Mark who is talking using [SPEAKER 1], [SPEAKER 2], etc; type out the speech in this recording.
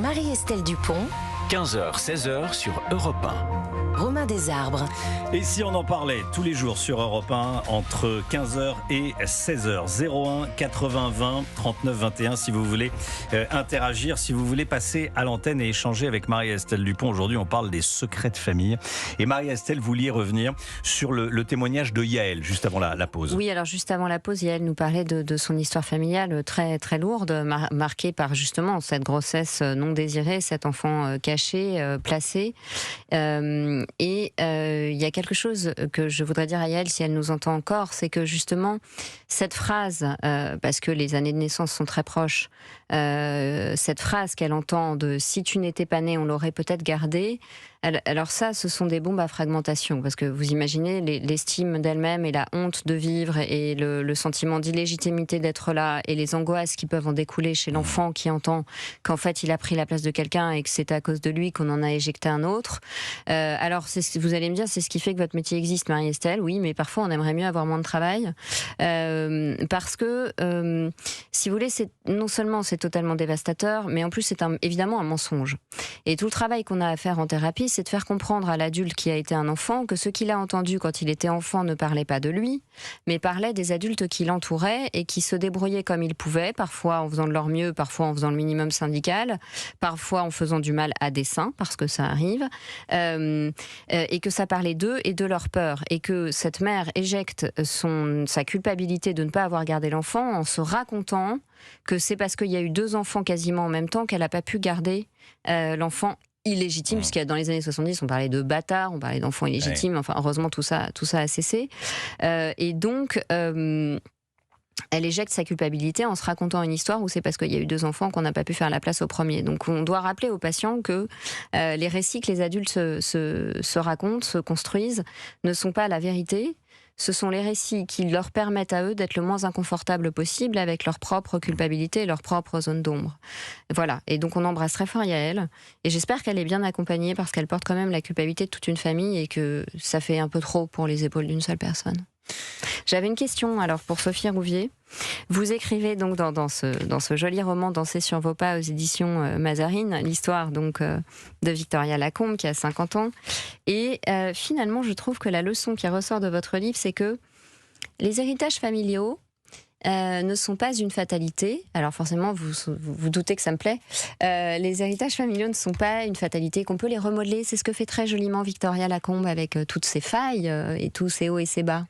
[SPEAKER 1] Marie-Estelle Dupont,
[SPEAKER 2] 15h-16h sur Europe 1.
[SPEAKER 1] Romain Desarbres.
[SPEAKER 3] Et si on en parlait tous les jours sur Europe 1 entre 15h et 16h, 01 80 20 39 21 si vous voulez interagir, si vous voulez passer à l'antenne et échanger avec Marie-Estelle Dupont. Aujourd'hui on parle des secrets de famille et Marie-Estelle, vous vouliez revenir sur le témoignage de Yael juste avant la pause.
[SPEAKER 4] Oui, alors juste avant la pause, Yael nous parlait de son histoire familiale très, très lourde, marquée par justement cette grossesse non désirée, cet enfant caché, placé. Et il y a quelque chose que je voudrais dire à Yael, si elle nous entend encore, c'est que justement, cette phrase, parce que les années de naissance sont très proches, cette phrase qu'elle entend de « si tu n'étais pas né, on l'aurait peut-être gardé », alors ça, ce sont des bombes à fragmentation, parce que vous imaginez l'estime d'elle-même et la honte de vivre et le sentiment d'illégitimité d'être là et les angoisses qui peuvent en découler chez l'enfant qui entend qu'en fait il a pris la place de quelqu'un et que c'est à cause de lui qu'on en a éjecté un autre. Alors vous allez me dire, c'est ce qui fait que votre métier existe, Marie-Estelle. Oui, mais parfois on aimerait mieux avoir moins de travail, parce que si vous voulez, non seulement c'est totalement dévastateur, mais en plus c'est évidemment un mensonge. Et tout le travail qu'on a à faire en thérapie, c'est de faire comprendre à l'adulte qui a été un enfant que ce qu'il a entendu quand il était enfant ne parlait pas de lui, mais parlait des adultes qui l'entouraient et qui se débrouillaient comme ils pouvaient, parfois en faisant de leur mieux, parfois en faisant le minimum syndical, parfois en faisant du mal à dessein, parce que ça arrive, et que ça parlait d'eux et de leur peur, et que cette mère éjecte sa culpabilité de ne pas avoir gardé l'enfant en se racontant que c'est parce qu'il y a eu 2 enfants quasiment en même temps qu'elle n'a pas pu garder l'enfant illégitime, puisque dans les années 70, on parlait de bâtards, on parlait d'enfants illégitimes, enfin heureusement tout ça a cessé. Et donc, elle éjecte sa culpabilité en se racontant une histoire où c'est parce qu'il y a eu 2 enfants qu'on n'a pas pu faire la place au premier. Donc on doit rappeler aux patients que les récits que les adultes se racontent, se construisent, ne sont pas la vérité. Ce sont les récits qui leur permettent à eux d'être le moins inconfortable possible avec leur propre culpabilité et leur propre zone d'ombre. Voilà. Et donc on embrasse très fort Yael. Et j'espère qu'elle est bien accompagnée parce qu'elle porte quand même la culpabilité de toute une famille et que ça fait un peu trop pour les épaules d'une seule personne. J'avais une question alors pour Sophie Rouvier. Vous écrivez donc dans ce joli roman Danser sur vos pas aux éditions Mazarine, l'histoire donc de Victoria Lacombe qui a 50 ans. Et finalement, je trouve que la leçon qui ressort de votre livre, c'est que les héritages familiaux ne sont pas une fatalité. Alors forcément, vous doutez que ça me plaît. Les héritages familiaux ne sont pas une fatalité, qu'on peut les remodeler. C'est ce que fait très joliment Victoria Lacombe avec toutes ses failles et tous ses hauts et ses bas.